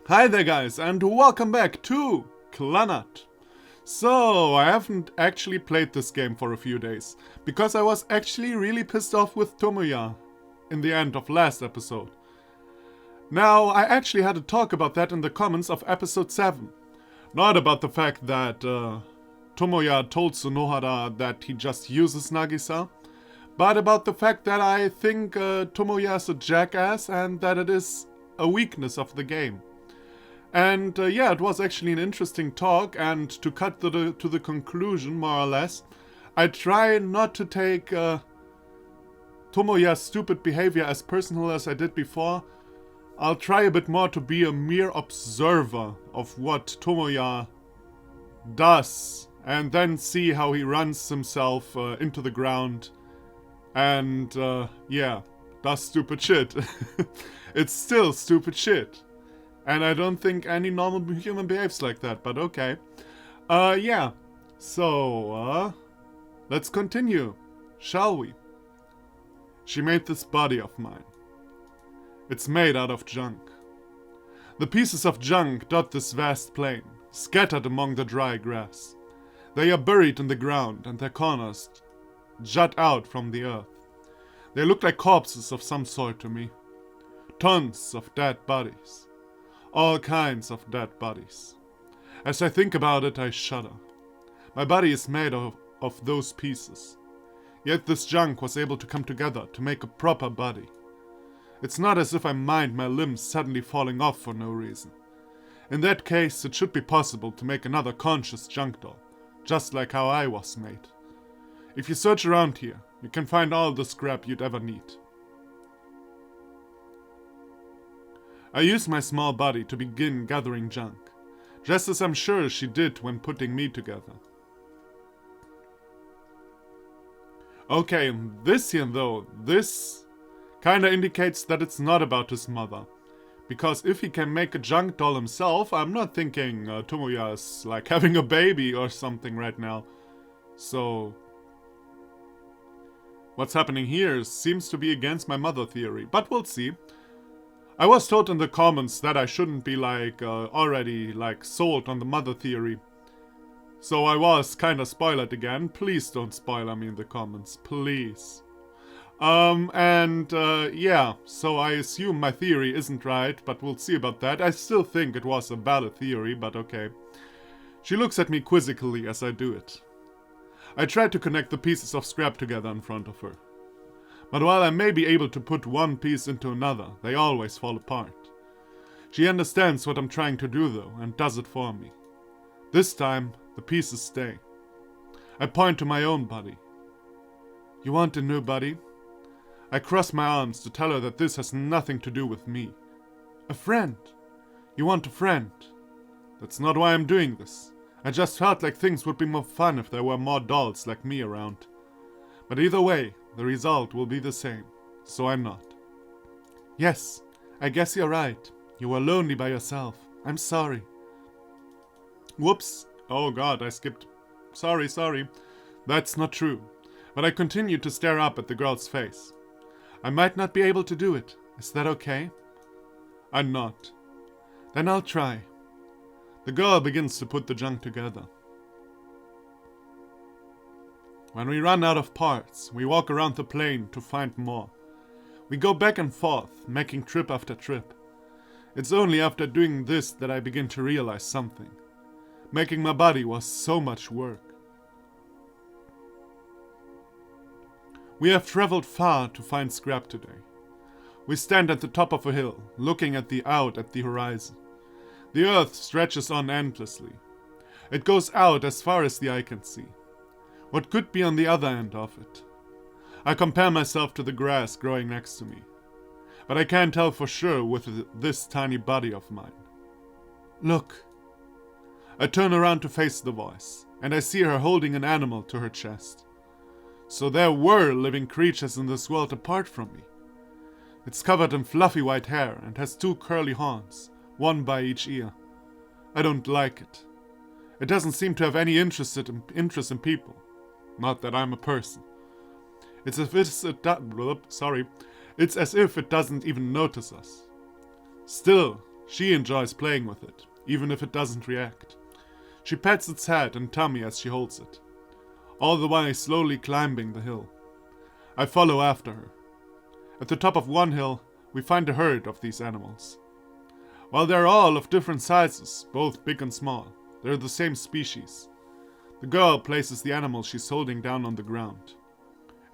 Hi there guys, and welcome back to Clannad. So, I haven't actually played this game for a few days, because I was actually really pissed off with Tomoya in the end of last episode. Now, I actually had a talk about that in the comments of episode 7. Not about the fact that Tomoya told Sunohara that he just uses Nagisa, but about the fact that I think Tomoya is a jackass and that it is a weakness of the game. And yeah, it was actually an interesting talk, and to cut to the conclusion, more or less, I try not to take Tomoya's stupid behavior as personal as I did before. I'll try a bit more to be a mere observer of what Tomoya does, and then see how he runs himself into the ground, and yeah, does stupid shit. It's still stupid shit. And I don't think any normal human behaves like that, but okay. Yeah. So, let's continue, shall we? She made this body of mine. It's made out of junk. The pieces of junk dot this vast plain, scattered among the dry grass. They are buried in the ground, and their corners jut out from the earth. They look like corpses of some sort to me. Tons of dead bodies. All kinds of dead bodies. As I think about it, I shudder. My body is made of those pieces. Yet this junk was able to come together to make a proper body. It's not as if I mind my limbs suddenly falling off for no reason. In that case, it should be possible to make another conscious junk doll, just like how I was made. If you search around here, you can find all the scrap you'd ever need. I use my small body to begin gathering junk, just as I'm sure she did when putting me together. Okay, this here though, this kinda indicates that it's not about his mother. Because if he can make a junk doll himself, I'm not thinking Tomoya is like having a baby or something right now. So, what's happening here seems to be against my mother theory, but we'll see. I was told in the comments that I shouldn't be already sold on the mother theory. So I was kinda spoiled again. Please don't spoiler me in the comments, please. Yeah, so I assume my theory isn't right, but we'll see about that. I still think it was a valid theory, but okay. She looks at me quizzically as I do it. I try to connect the pieces of scrap together in front of her. But while I may be able to put one piece into another, they always fall apart. She understands what I'm trying to do though, and does it for me. This time, the pieces stay. I point to my own body. You want a new body? I cross my arms to tell her that this has nothing to do with me. A friend. You want a friend. That's not why I'm doing this. I just felt like things would be more fun if there were more dolls like me around. But either way, the result will be the same, so I'm not. Yes, I guess you're right. You were lonely by yourself. I'm sorry. Whoops. Oh god, I skipped. Sorry. That's not true. But I continue to stare up at the girl's face. I might not be able to do it. Is that okay? I'm not. Then I'll try. The girl begins to put the junk together. When we run out of parts, we walk around the plane to find more. We go back and forth, making trip after trip. It's only after doing this that I begin to realize something. Making my body was so much work. We have traveled far to find scrap today. We stand at the top of a hill, looking out at the horizon. The earth stretches on endlessly. It goes out as far as the eye can see. What could be on the other end of it? I compare myself to the grass growing next to me. But I can't tell for sure with this tiny body of mine. Look. I turn around to face the voice, and I see her holding an animal to her chest. So there were living creatures in this world apart from me. It's covered in fluffy white hair and has 2 curly horns, one by each ear. I don't like it. It doesn't seem to have any interest in people. Not that I'm a person. It's as if it doesn't even notice us. Still, She enjoys playing with it, even if it doesn't react. She pets its head and tummy as she holds it, all the while slowly climbing the hill. I follow after her. At the top of one hill, we find a herd of these animals. While they're all of different sizes, both big and small, they're the same species. The girl places the animal she's holding down on the ground.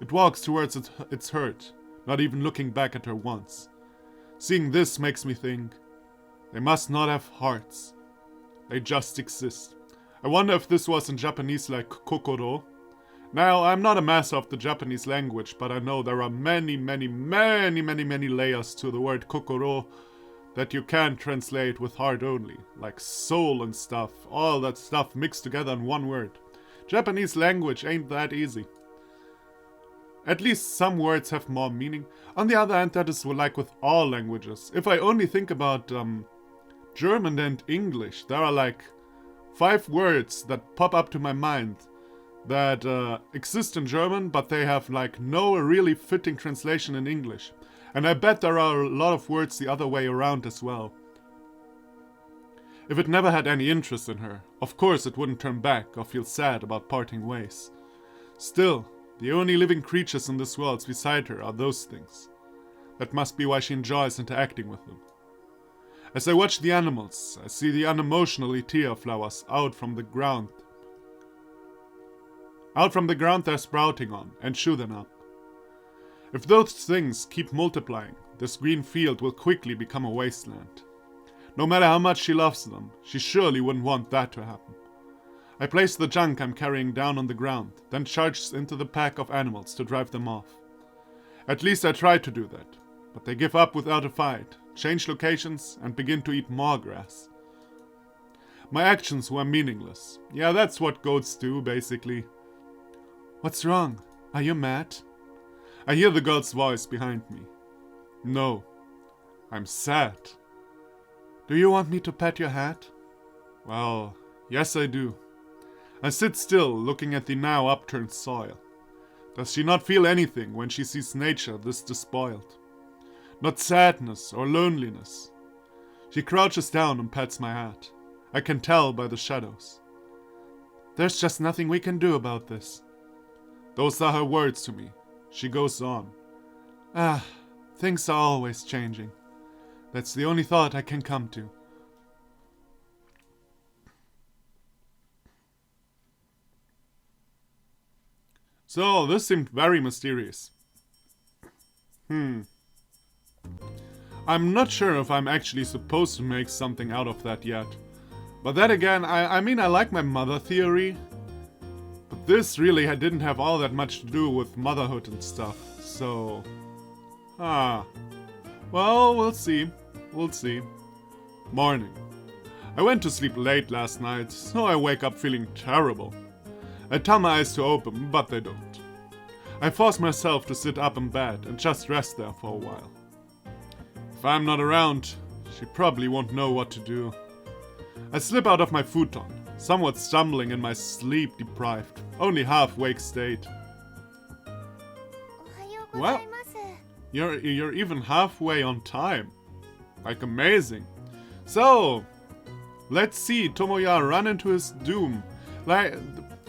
It walks towards its herd, not even looking back at her once. Seeing this makes me think, they must not have hearts. They just exist. I wonder if this was in Japanese like kokoro. Now, I'm not a master of the Japanese language, but I know there are many layers to the word kokoro that you can't translate with heart only, like soul and stuff, all that stuff mixed together in one word. Japanese language ain't that easy. At least some words have more meaning. On the other hand, that is like with all languages. If I only think about German and English, there are like 5 words that pop up to my mind that exist in German, but they have like no really fitting translation in English. And I bet there are a lot of words the other way around as well. If it never had any interest in her, of course it wouldn't turn back or feel sad about parting ways. Still, the only living creatures in this world beside her are those things. That must be why she enjoys interacting with them. As I watch the animals, I see the unemotionally tear flowers out from the ground they're sprouting on, and chew them up. If those things keep multiplying, this green field will quickly become a wasteland. No matter how much she loves them, she surely wouldn't want that to happen. I place the junk I'm carrying down on the ground, then charge into the pack of animals to drive them off. At least I try to do that, but they give up without a fight, change locations, and begin to eat more grass. My actions were meaningless. Yeah, that's what goats do, basically. What's wrong? Are you mad? I hear the girl's voice behind me. No, I'm sad. Do you want me to pet your hat? Well, yes I do. I sit still, looking at the now upturned soil. Does she not feel anything when she sees nature this despoiled? Not sadness or loneliness. She crouches down and pets my hat. I can tell by the shadows. There's just nothing we can do about this. Those are her words to me. She goes on. Things are always changing. That's the only thought I can come to. So, this seemed very mysterious. I'm not sure if I'm actually supposed to make something out of that yet. But then again, I mean, I like my mother theory. But this really didn't have all that much to do with motherhood and stuff. So... Well, we'll see. We'll see. Morning. I went to sleep late last night, so I wake up feeling terrible. I tell my eyes to open, but they don't. I force myself to sit up in bed and just rest there for a while. If I'm not around, she probably won't know what to do. I slip out of my futon, somewhat stumbling in my sleep-deprived, only half-wake state. Well, you're even halfway on time. Like, amazing. So, let's see Tomoya run into his doom. Like,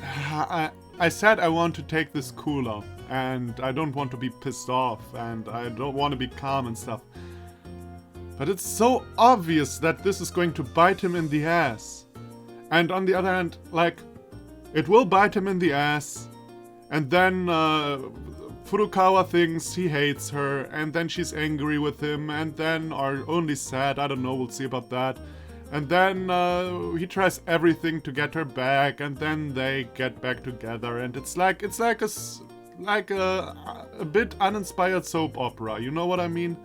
I said I want to take this cooler, and I don't want to be pissed off, and I don't want to be calm and stuff. But it's so obvious that this is going to bite him in the ass. And on the other hand, like, it will bite him in the ass, and then Furukawa thinks he hates her, and then she's angry with him, and then, or only sad, I don't know, we'll see about that. And then he tries everything to get her back, and then they get back together, and it's like a bit uninspired soap opera, you know what I mean?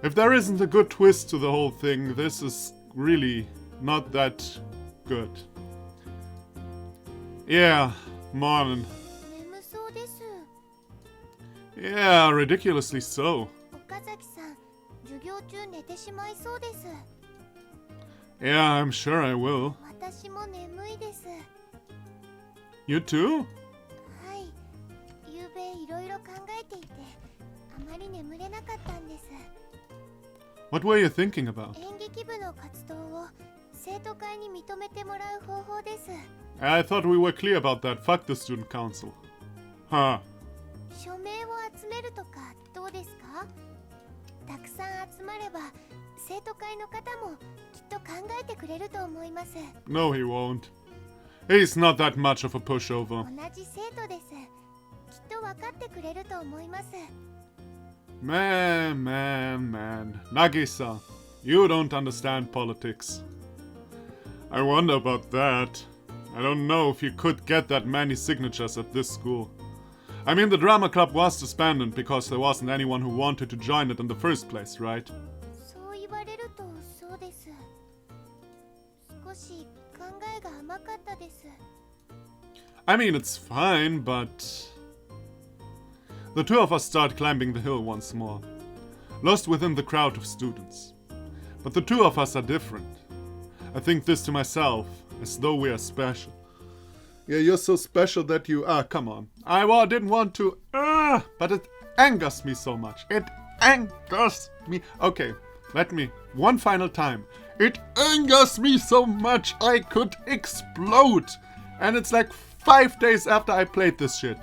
If there isn't a good twist to the whole thing, this is really not that good. Yeah, morning. Yeah, ridiculously so. Yeah, I'm sure I will. You too? What were you thinking about? 演劇部の活動を生徒会に認めてもらう方法です。 I thought we were clear about that. Fuck the student council. Huh. 署名を集めるとかどうですか？たくさん集まれば生徒会の方もきっと考えてくれると思います。 No, he won't. He's not that much of a pushover. 同じ生徒です。きっと分かってくれると思います。 Man. Nagisa, you don't understand politics. I wonder about that. I don't know if you could get that many signatures at this school. I mean, the drama club was disbanded because there wasn't anyone who wanted to join it in the first place, right? そう言われるとそうです。少し考えが甘かったです。 I mean, it's fine, but... The two of us start climbing the hill once more, lost within the crowd of students. But the two of us are different. I think this to myself, as though we are special. Yeah, you're so special that you... come on. I didn't want to... but it angers me so much. It angers me. Okay, let me... One final time. It angers me so much I could explode. And it's like 5 days after I played this shit.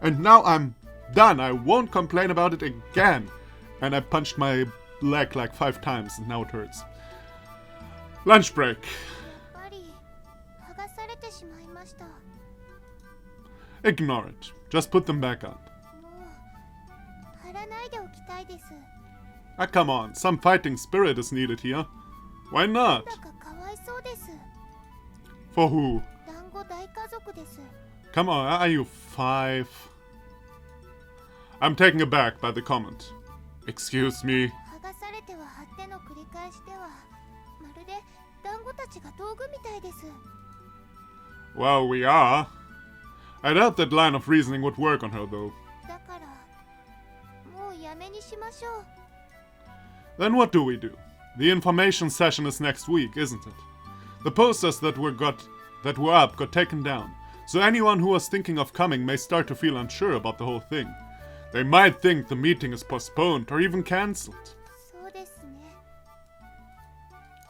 And now I'm done. I won't complain about it again. And I punched my leg like 5 times and now it hurts. Lunch break. やっぱり剥がされてしまいました。 Ignore it. Just put them back up. もう貼らないでおきたいです。 Come on. Some fighting spirit is needed here. Why なん not? だかかわいそうです。 For who? 団子大家族です。 Come on, are you 5? I'm taken aback by the comment. Excuse me. 剥がされては貼っての繰り返しではまるで団子たちが道具みたいです。 Well, we are. I doubt that line of reasoning would work on her, though. だからもうやめにしましょう。 Then what do we do? The information session is next week, isn't it? The posters that were up got taken down, so anyone who was thinking of coming may start to feel unsure about the whole thing. They might think the meeting is postponed or even cancelled. そうですね。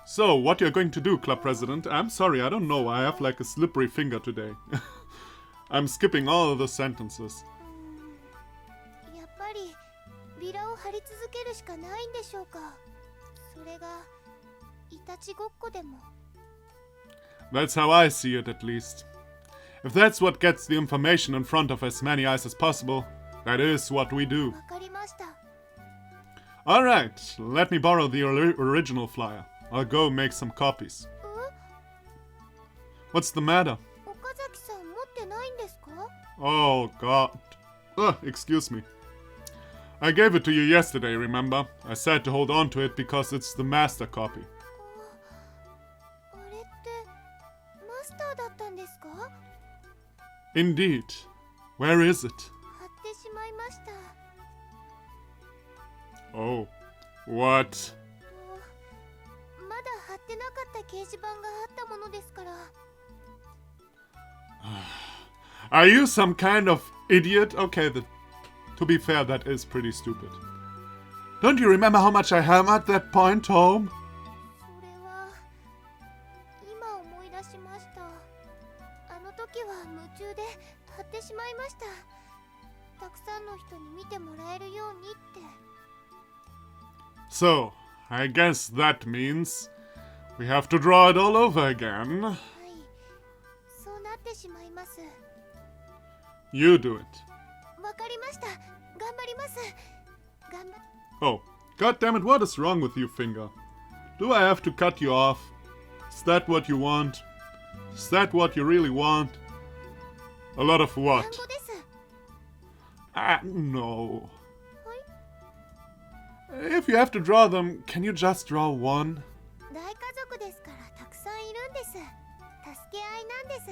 So, what you're going to do, club president? I'm sorry, I don't know. I have like a slippery finger today. I'm skipping all the sentences. やっぱりビラを貼り続けるしかないんでしょうか。それがいたちごっこでも。 That's how I see it, at least. If that's what gets the information in front of as many eyes as possible, that is what we do. わかりました。 Alright, let me borrow the original flyer. I'll go make some copies. What's the matter? 岡崎さん持ってないんですか？ Oh god. Excuse me. I gave it to you yesterday, remember? I said to hold on to it because it's the master copy. あれってマスターだったんですか？ Indeed. Where is it? 貼ってしまいました。 Oh. What? まだ貼ってなかった掲示板があったものですから。 Are you some kind of idiot? Okay, to be fair, that is pretty stupid. Don't you remember how much I hammered that point home? それは今思い出しました。あの時は夢中で貼ってしまいました。たくさんの人に見てもらえるようにって。 So, I guess that means we have to draw it all over again. はい、そうなってしまいます。 You do it. わかりました。頑張ります。頑張。 Oh, god damn it, what is wrong with you, finger? Do I have to cut you off? Is that what you want? Is that what you really want? A lot of 団 what? 子です。 No. はい。 If you have to draw them, can you just draw one? 大家族ですからたくさんいるんです。助け合いなんです。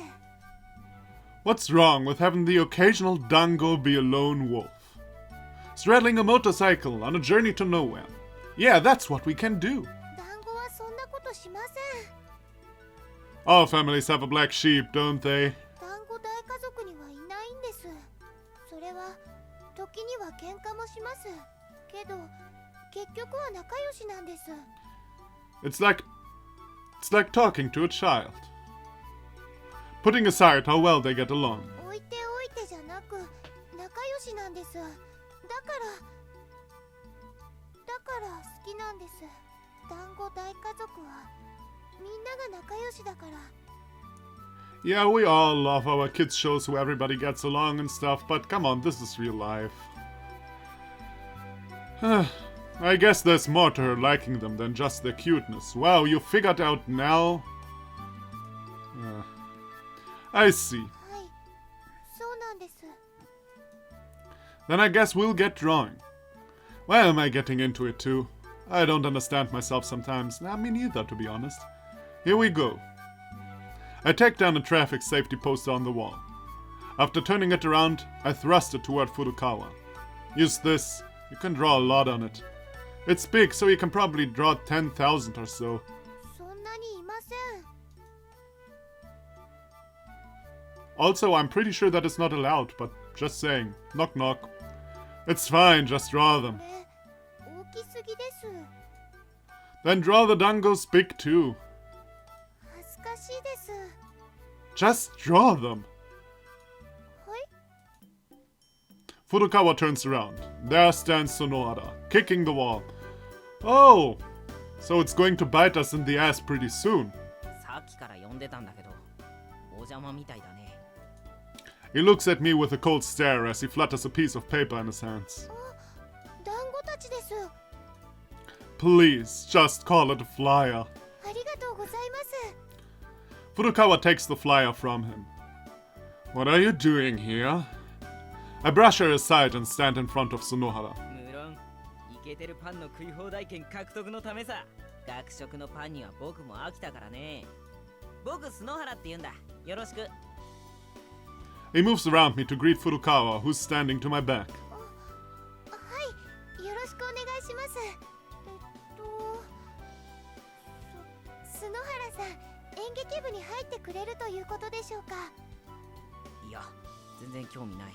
What's wrong with having the occasional dango be a lone wolf? Straddling a motorcycle on a journey to nowhere. Yeah, that's what we can do. 団子はそんなことしません。 All families have a black sheep, don't they? 団子大家族にはいないんです。それは時には喧嘩もします。けど結局は仲良しなんです。 It's like talking to a child. Putting aside how well they get along. 置いておいてじゃなく仲良しなんです。だから好きなんです。団子大家族はみんなが仲良しだから。 Yeah, we all love our kids shows where everybody gets along and stuff, but come on, this is real life. I guess there's more to her liking them than just their cuteness. Wow, you figured out now? I see. はい、そうなんです。 Then I guess we'll get drawing. Why am I getting into it too? I don't understand myself sometimes. Nah, me neither, to be honest. Here we go. I take down a traffic safety poster on the wall. After turning it around, I thrust it toward Furukawa. Use this. You can draw a lot on it. It's big, so you can probably draw 10,000 or so. そんなにいません。 Also, I'm pretty sure that is not allowed, but just saying. Knock knock. It's fine, just draw them. これ大きすぎです。 Then draw the dangos big too. 恥ずかしいです。 Just draw them. はい。 Furukawa turns around. There stands Sunohara, kicking the wall. Oh! So it's going to bite us in the ass pretty soon. さっきから呼んでたんだけど、お邪魔みたいだね。 He looks at me with a cold stare as he flutters a piece of paper in his hands. 団子たちです。 Please, just call it a flyer. ありがとうございます。 Furukawa takes the flyer from him. What are you doing here? I brush her aside and stand in front of Sunohara. 無論、イケてるパンの食い放題券獲得のためさ。学食のパンには僕も飽きたからね。僕、スノハラって言うんだ。よろしく。 He moves around me to greet Furukawa, who's standing to my back. はい、よろしくお願いします。スノハラさん、演劇部に入ってくれるということでしょうか。いや、全然興味ない。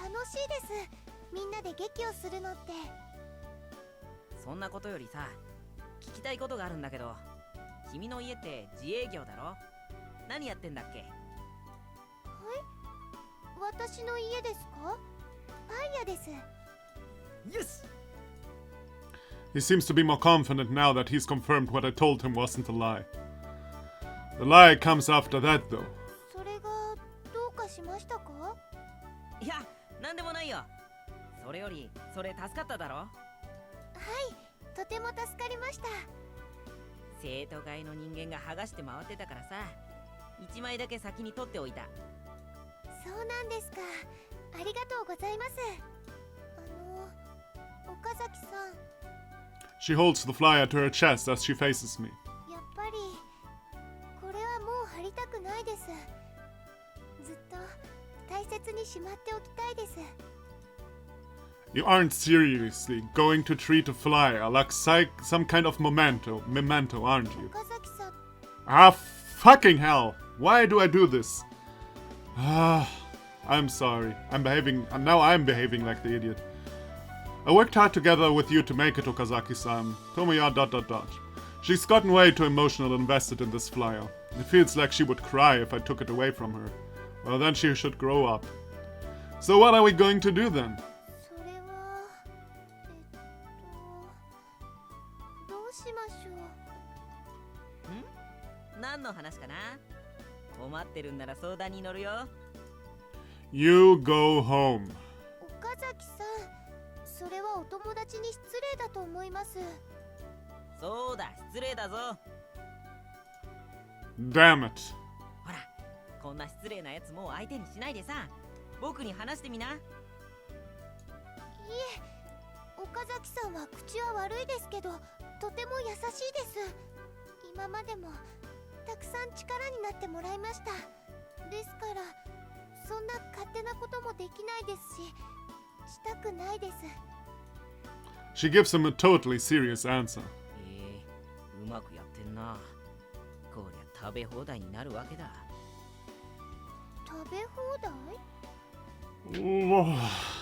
楽しいです。みんなで劇をするのって。そんなことよりさ、聞きたいことがあるんだけど、君の家って自営業だろ？何やってんだっけ？私の家ですか？パン屋です。よし！ He seems to be more confident now that he's confirmed what I told him wasn't a lie. The lie comes after that, though. それがどうかしましたか？いや、なんでもないよ。それより、それ助かっただろ？はい、とても助かりました。生徒会の人間が剥がして回ってたからさ、1枚だけ先に取っておいた。そうなんですか。ありがとうございます。岡崎さん。 She holds the flyer to her chest as she faces me. やっぱりこれはもう貼りたくないです。ずっと大切にしまっておきたいです。 You aren't seriously going to treat a flyer like some kind of memento, aren't you? 岡崎さん。 Ah, fucking hell! Why do I do this? Ah, I'm sorry. Now I'm behaving like the idiot. I worked hard together with you to make it, Okazaki-san. Tomoya ... She's gotten way too emotional invested in this flyer. It feels like she would cry if I took it away from her. Well, then she should grow up. So what are we going to do then? それはどうしましょう。何の話かな？困ってるんなら相談に乗るよ。 You go home. 岡崎さん、それはお友達に失礼だと思います。そうだ、失礼だぞ。 Damn it. ほら、こんな失礼なやつもう相手にしないでさ、僕に話してみな。いいえ、岡崎さんは口は悪いですけど、とても優しいです。今までもたくさん力になってもらいました。ですから、そんな勝手なこともできないですし、したくないです。 She gives him a totally serious answer. うまくやってんな。こりゃ食べ放題になるわけだ。食べ放題？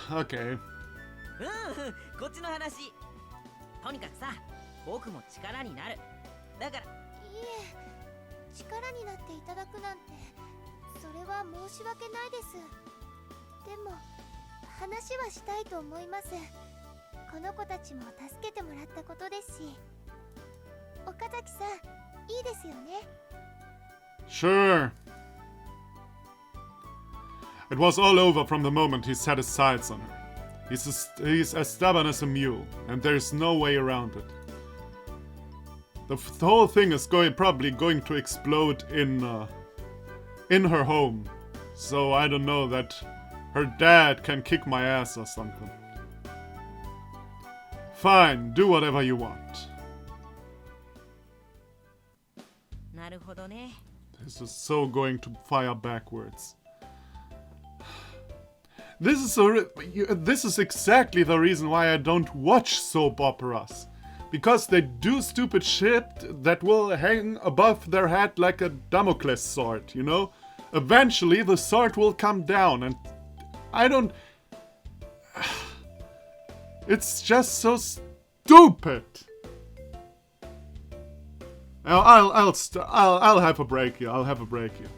Okay. うん、こっちの話。とにかくさ、僕も力になる。だから。いえ、力になっていただくなんて、それは申し訳ないです。でも話はしたいと思います。この子たちも助けてもらったことですし。岡崎さん、いいですよね。 Sure. It was all over from the moment he set his sights on her. He's as stubborn as a mule, and there's no way around it. The whole thing is probably going to explode in her home. So I don't know, that her dad can kick my ass or something. Fine, do whatever you want. なるほどね。 This is so going to fire backwards. This is exactly the reason why I don't watch soap operas. Because they do stupid shit that will hang above their head like a Damocles sword, you know? Eventually the sword will come down, and I don't... It's just so stupid! I'll have a break here,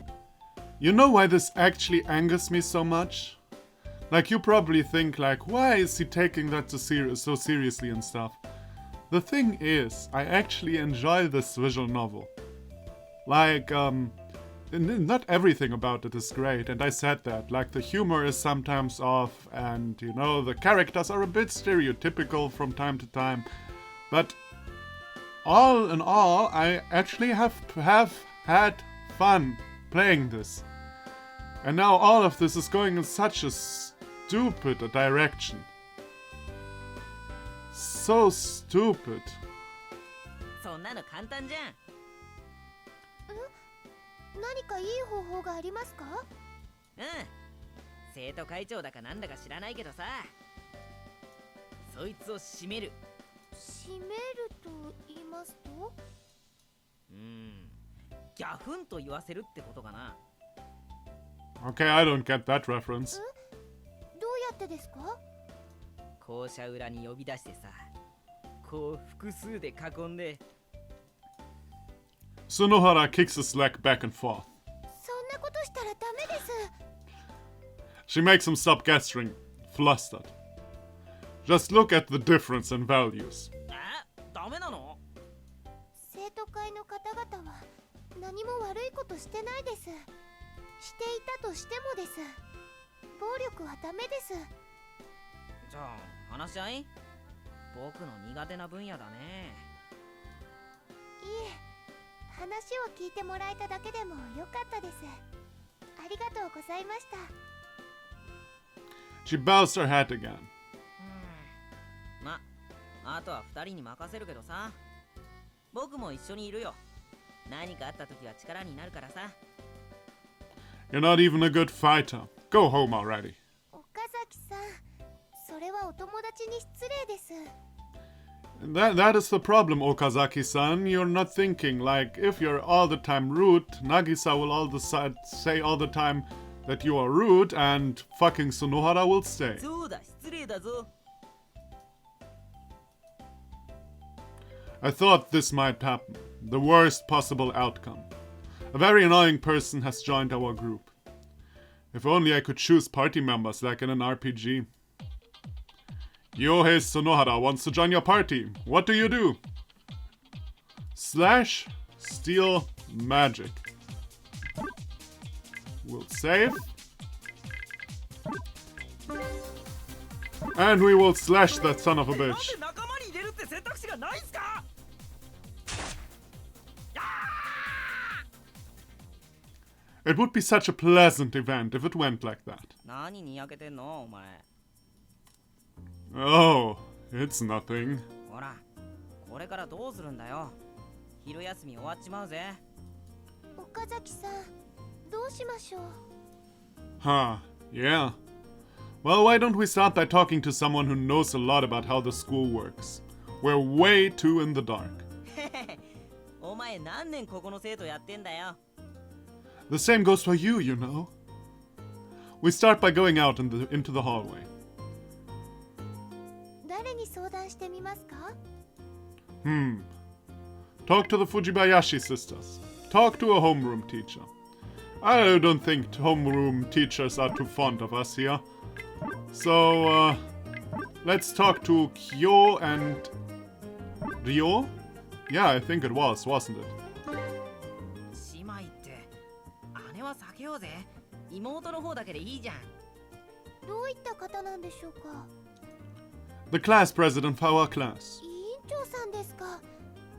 You know why this actually angers me so much? Like, you probably think, like, why is he taking that so seriously and stuff? The thing is, I actually enjoy this visual novel. Like, not everything about it is great, and I said that. Like, the humor is sometimes off, and, you know, the characters are a bit stereotypical from time to time. But, all in all, I actually have had fun playing this. And now all of this is going in such a stupid direction. So stupid. そんなの簡単じゃん。何かいい方法がありますか？うん。生徒会長だかなんだか知らないけどさ。そいつを締める。締めると言いますと？ギャフンと言わせるってことかな。Okay, I don't get that reference. どうやってですか？校舎裏に呼び出してさ。こう複数で囲んで。Sunohara kicks his leg back and forth. そんなことしたらダメです。 She makes him stop gesturing, flustered. Just look at the difference in values. ダメなの？生徒会の方々は何も悪いことしてないです。していたとしてもです。暴力はダメです。じゃあ話し合い？僕の苦手な分野だね。いえ、話を聞いてもらえただけでもよかったです。ありがとうございました。 She bows her head again. ま、あとは2人に任せるけどさ。僕も一緒にいるよ。何かあった時は力になるからさ。You're not even a good fighter. Go home already. 岡崎さん、それはお友達に失礼です。 That is the problem, Okazaki-san. You're not thinking, like, if you're all the time rude, Nagisa will say all the time that you are rude, and fucking Sunohara will stay. そうだ、失礼だぞ。 I thought this might happen. The worst possible outcome. A very annoying person has joined our group. If only I could choose party members like in an RPG. Yohei Sunohara wants to join your party. What do? Slash steal magic. We'll save. And we will slash that son of a bitch. It would be such a pleasant event if it went like that. 何にやけてんのお前。 Oh, it's nothing. ほら、これからどうするんだよ。昼休み終わっちまうぜ。岡崎さん、どうしましょう。 Huh, yeah. Well, why don't we start by talking to someone who knows a lot about how the school works? We're way too in the dark. お前何年ここの生徒やってんだよ。 The same goes for you, you know. We start by going out into the hallway. に相談してみますか？ Talk to the Fujibayashi sisters. Talk to a homeroom teacher. I don't think homeroom teachers are too fond of us here. So, let's talk to Kyo and Ryou? Yeah, I think it was, wasn't it? 姉妹って姉は避けようぜ。妹の方だけでいいじゃん。どういった方なんでしょうか？ The class president for our class. 委員長さんですか？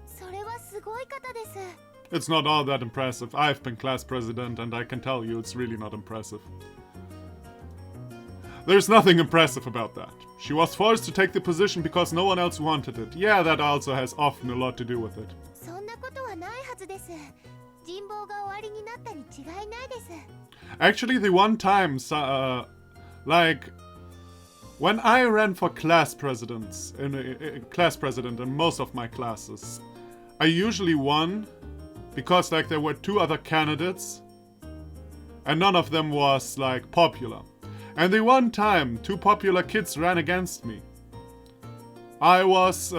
それはすごい方です。 It's not all that impressive. I've been class president and I can tell you it's really not impressive. There's nothing impressive about that. She was forced to take the position because no one else wanted it. Yeah, that also has often a lot to do with it. そんなことはないはずです。人望が終わりになったに違いないです。 Actually, the one time, like, when I ran for class presidents, class president in most of my classes, I usually won because, like, there were two other candidates and none of them was, like, popular. And the one time two popular kids ran against me, I was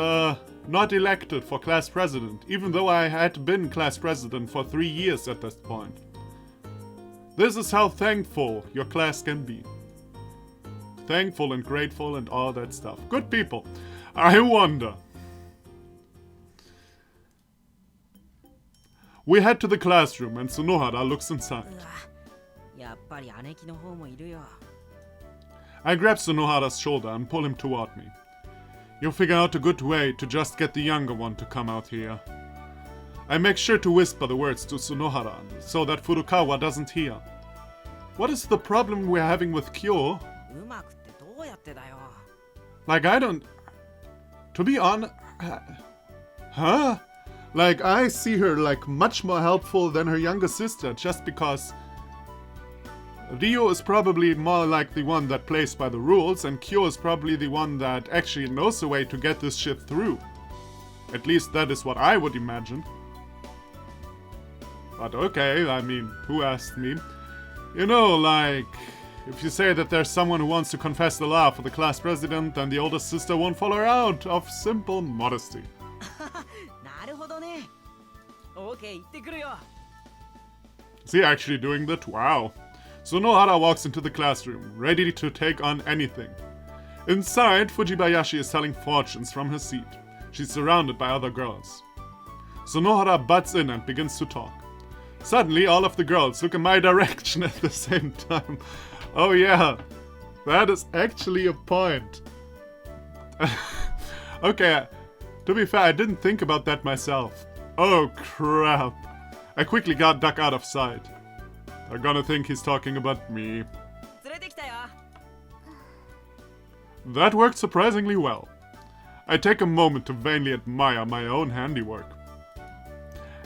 not elected for class president, even though I had been class president for 3 years at this point. This is how thankful your class can be. Thankful and grateful and all that stuff. Good people. I wonder. We head to the classroom and Sunohara looks inside. やっぱり姉貴の方もいるよ。I grab Sunohara's shoulder and pull him toward me. You'll figure out a good way to just get the younger one to come out here. I make sure to whisper the words to Sunohara so that Furukawa doesn't hear. What is the problem we're having with Kyo? うまくってどうやってだよ。 Like, I don't... To be honest... Huh? Like, I see her, like, much more helpful than her younger sister just because... Ryou is probably more like the one that plays by the rules, and Kyo is probably the one that actually knows a way to get this shit through. At least that is what I would imagine. But okay, I mean, who asked me? You know, like, if you say that there's someone who wants to confess the law for the class president, then the older sister won't follow her out of simple modesty. なるほどね。OK、行ってくるよ。Is he actually doing that? Wow. Sunohara walks into the classroom, ready to take on anything. Inside, Fujibayashi is selling fortunes from her seat. She's surrounded by other girls. Sunohara butts in and begins to talk. Suddenly, all of the girls look in my direction at the same time. Oh yeah, that is actually a point. Okay, to be fair, I didn't think about that myself. Oh crap. I quickly duck out of sight. They're gonna think he's talking about me. 連れてきたよ。 That worked surprisingly well. I take a moment to vainly admire my own handiwork.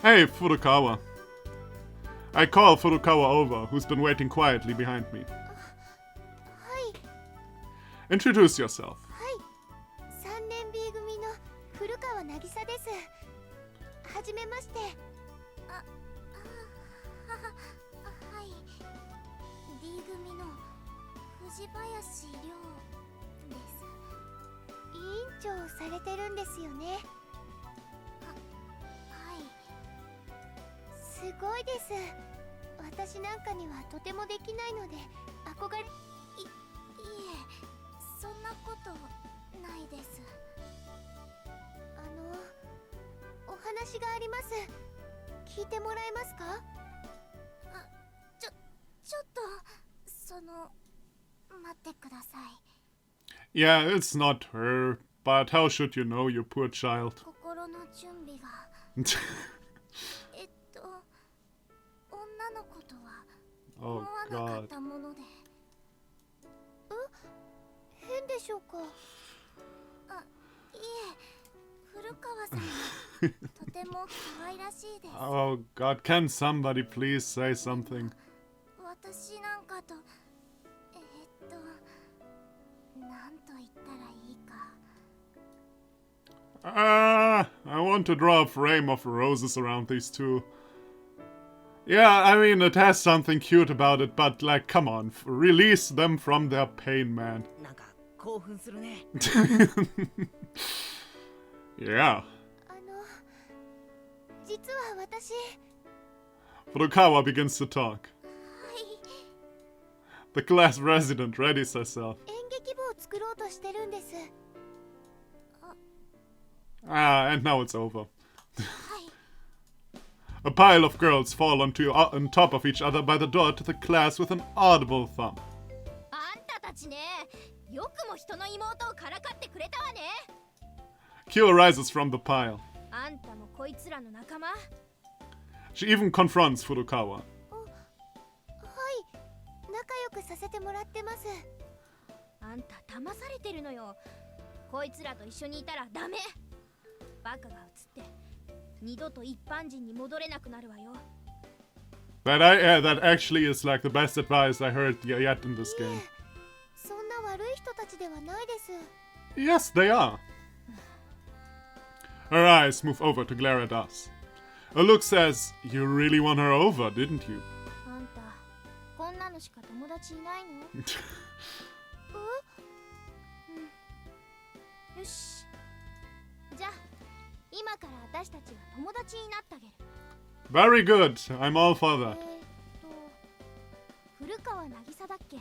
Hey, Furukawa. I call Furukawa over, who's been waiting quietly behind me. はい。 Introduce yourself. はい。3年 B 組の古川渚です。はじめまして。はい。D 組の藤林亮です。委員長をされてるんですよね。はい。すごいです。私なんかにはとてもできないので憧れ。いえ、そんなことないです。お話があります。聞いてもらえますか？ちょっと待ってください。 Yeah, it's not her, but how should you know, you poor child? 心の準備が。女の子とは思わなかったもので。変でしょうか？いえ、古川さんはとても可愛らしいです。Oh god, can somebody please say something? 私なんかとなんと言ったらいいか。I want to draw a frame of roses around these two. Yeah, I mean, it has something cute about it, but like, come on, release them from their pain, man. なんか興奮するね。Yeah. 実は私、 Furukawa begins to talk. はい、 The class resident readies herself. 演劇部を作ろうとしてるんです。 And now it's over. はい、 A pile of girls fall on top of each other by the door to the class with an audible thump. あんたたちね、よくも人の妹をからかってくれたわね。 Kyo rises from the pile. あんたもこいつらの仲間？ She even confronts Furukawa. はい、仲良くさせてもらってます。あんた騙されてるのよ。こいつらと一緒にいたらダメ。バカが映って二度と一般人に戻れなくなるわよ。 That actually is like the best advice I heard yet in this game. そんな悪い人たちではないです。 Yes, they are. Her eyes move over to glare at us. A look says, "You really won her over, didn't you?" あんた、こんなのしか友達いないの？よし。じゃあ、今から私たちが友達になってあげる。 Very good. I'm all for that. 古川渚だっけ？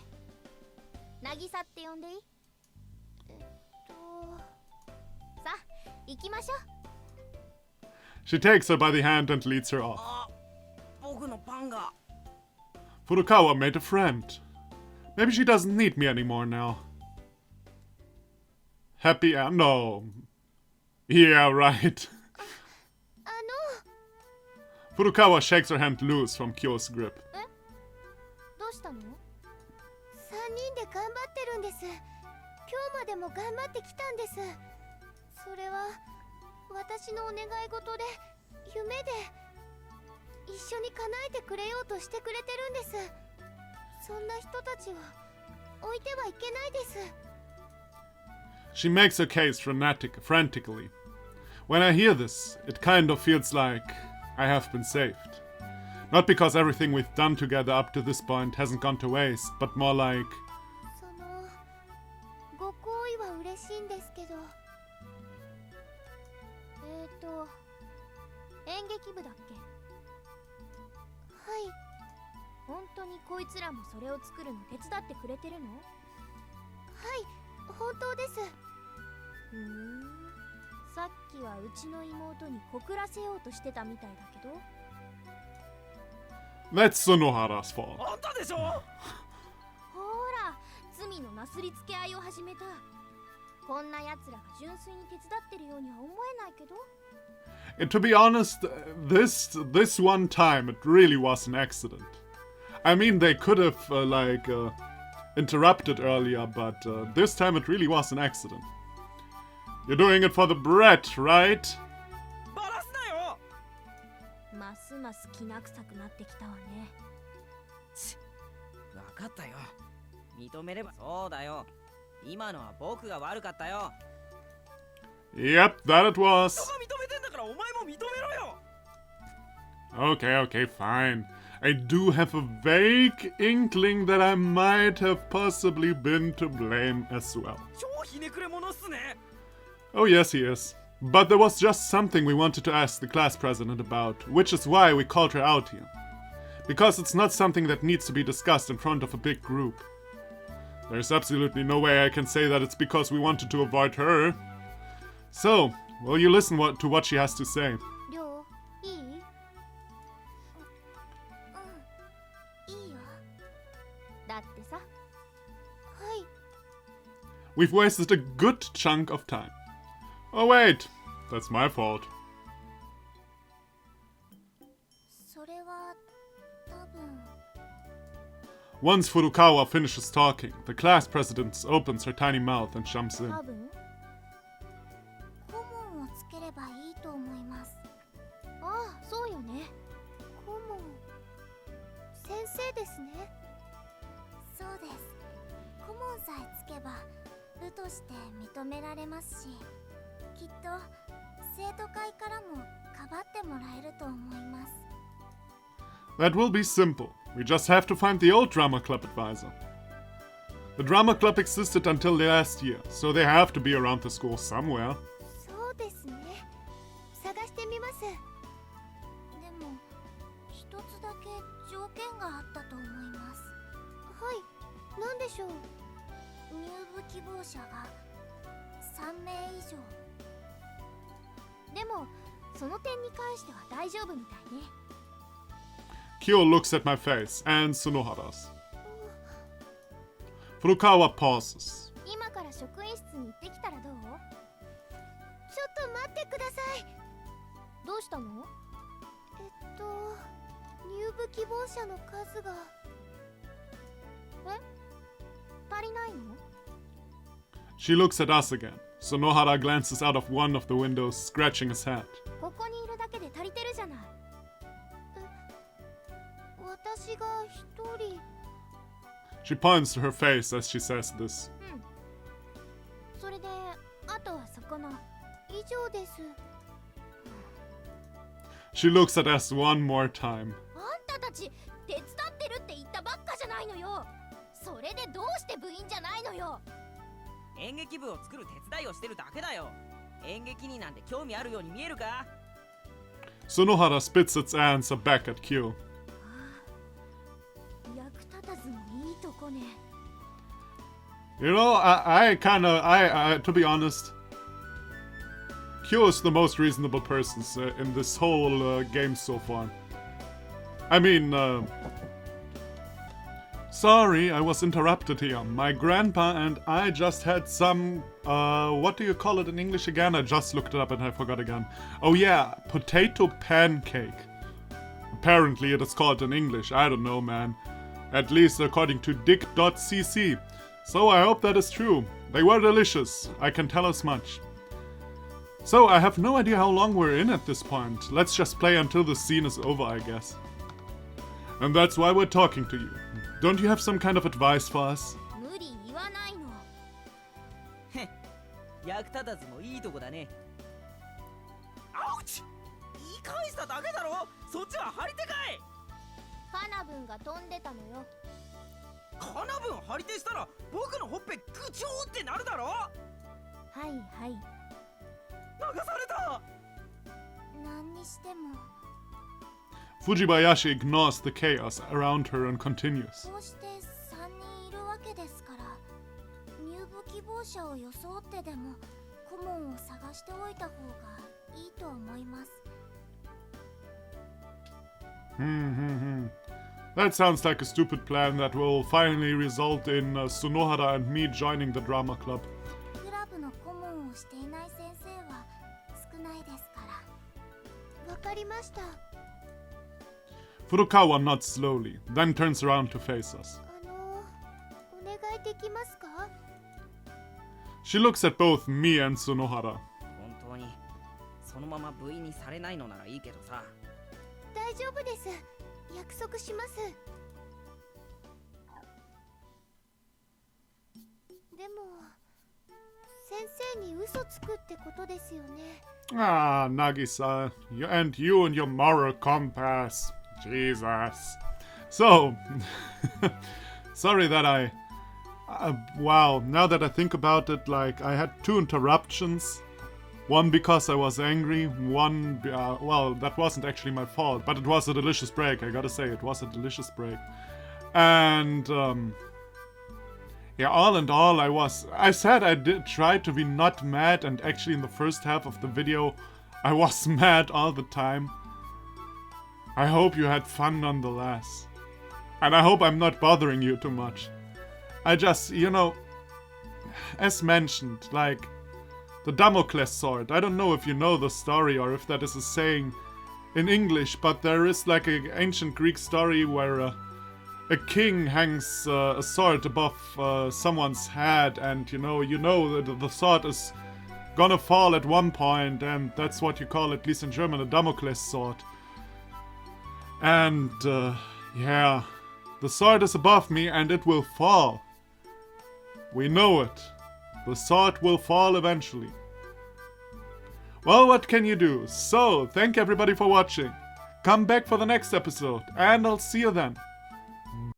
渚って呼んでいい？さあ、行きましょう。 She takes her by the hand and leads her off. あ、僕のパンが。 Furukawa made a friend. Maybe she doesn't need me anymore now. Happy no. Yeah, right. あの、 Furukawa shakes her hand loose from Kyo's grip. どうしたの？3人で頑張ってるんです。今日までも頑張ってきたんです。それは私のお願い事で、夢で一緒に叶えてくれようとしてくれてるんです。そんな人たちは置いてはいけないです。 She makes her case frantically. When I hear this, it kind of feels like I have been saved. Not because everything we've done together up to this point hasn't gone to waste, but more like... その、ご好意は嬉しいんですけど。演劇部だっけ？はい。本当にこいつらもそれを作るの手伝ってくれてるの？はい、本当です。さっきはうちの妹に告らせようとしてたみたいだけど。 That's Sunohara's fault. あんたでしょ。ほら、罪のなすりつけ合いを始めた。こんな奴らが純粋に手伝ってるようには思えないけど。 And to be honest, this one time it really was an accident. I mean, they could have interrupted earlier, but this time it really was an accident. You're doing it for the bread, right? バラすなよ。ますますきな臭くなってきたわね。わかったよ。認めればそうだよ。今のは僕が悪かったよ。 Yep, that it was. 人が認めてんだからお前も認めろよ。 Okay, fine. I do have a vague inkling that I might have possibly been to blame as well. 超ひねくれ者っすね。 Oh yes, he is. But there was just something we wanted to ask the class president about, which is why we called her out here. Because it's not something that needs to be discussed in front of a big group. There's absolutely no way I can say that it's because we wanted to avoid her. So, will you listen to what she has to say? りょう、いい？いいよ。だってさ。はい。 We've wasted a good chunk of time. Oh wait, that's my fault. それは多分。 Once Furukawa finishes talking, the class president opens her tiny mouth and jumps in. 多分。顧問をつければいいと思います。ああ、そうよね。顧問。先生ですね。そうです。顧問さえつけば部として認められますし、きっと生徒会からもかばってもらえると思います。 That will be simple. We just have to find the old drama club advisor. The drama club existed until last year, so they have to be around the school somewhere. そうですね。探してみます。でも一つだけ条件があったと思います。はい、何でしょう。入部希望者が3名以上。でもその点に関しては大丈夫みたいね。Kyo looks at my face and Sunohara's. Furukawa pauses. 今から職員室に行ってきたらどう？ちょっと待ってください。どうしたの？入部希望者の数が。足りないの？ She looks at us again. Sunohara glances out of one of the windows, scratching his head. ここにいるだけで足りてるじゃない。私が一人。She points to her face as she says this. それで、あとはそこの以上です。She looks at us one more time. あんたたち手伝ってるって言ったばっかじゃないのよ。それでどうして部員じゃないのよ。演劇部を作る手伝いをしてるだけだよ。演劇になんて興味あるように見えるか？ Sunohara spits its answer back at Kyo. 役立たずのいいとこね。You know, to be honest, Kyo is the most reasonable person in this whole game so far. I mean, sorry, I was interrupted here. My grandpa and I just had some, what do you call it in English again? I just looked it up and I forgot again. Oh yeah, potato pancake. Apparently it is called in English, I don't know, man. At least according to dick.cc. So I hope that is true. They were delicious, I can tell as much. So I have no idea how long we're in at this point. Let's just play until the scene is over, I guess. And that's why we're talking to you. Don't you have some kind of advice for us? 無理言わないの。役立たずもいいとこだね。アウチ！言い返しただけだろ。そっちは張り手かい。カナブンが飛んでたのよ。カナブン張り手したら僕のほっぺグチョーってなるだろ。はいはい。流された。何にしても。Fujibayashi ignores the chaos around her and continues. こうして3人いるわけですから、入部希望者を装ってでも顧問を探しておいた方がいいと思います。That sounds like a stupid plan that will finally result in Sunohara and me joining the drama club. クラブの顧問をしていない先生は少ないですから。わかりました。Furukawa nods slowly, then turns around to face us. お願いできますか？ She looks at both me and Sunohara. 本当にそのまま部員にされないのならいいけどさ。大丈夫です。約束します。でも先生に嘘つくってことですよね。Ah, Nagisa, you and your moral compass. Jesus. So, sorry that wow, now that I think about it, like, I had 2 interruptions. One because I was angry, one, well, that wasn't actually my fault, but it was a delicious break, I gotta say, it was a delicious break. And, yeah, all in all, I said I did try to be not mad, and actually in the first half of the video, I was mad all the time. I hope you had fun nonetheless. And I hope I'm not bothering you too much. I just, you know, as mentioned, like, the Damocles sword. I don't know if you know the story or if that is a saying in English, but there is like an ancient Greek story where a king hangs a sword above someone's head, and you know the sword is gonna fall at one point, and that's what you call, at least in German, a Damocles sword. And yeah, the sword is above me and it will fall. We know it. The sword will fall eventually. Well, what can you do? So, thank everybody for watching. Come back for the next episode, and I'll see you then.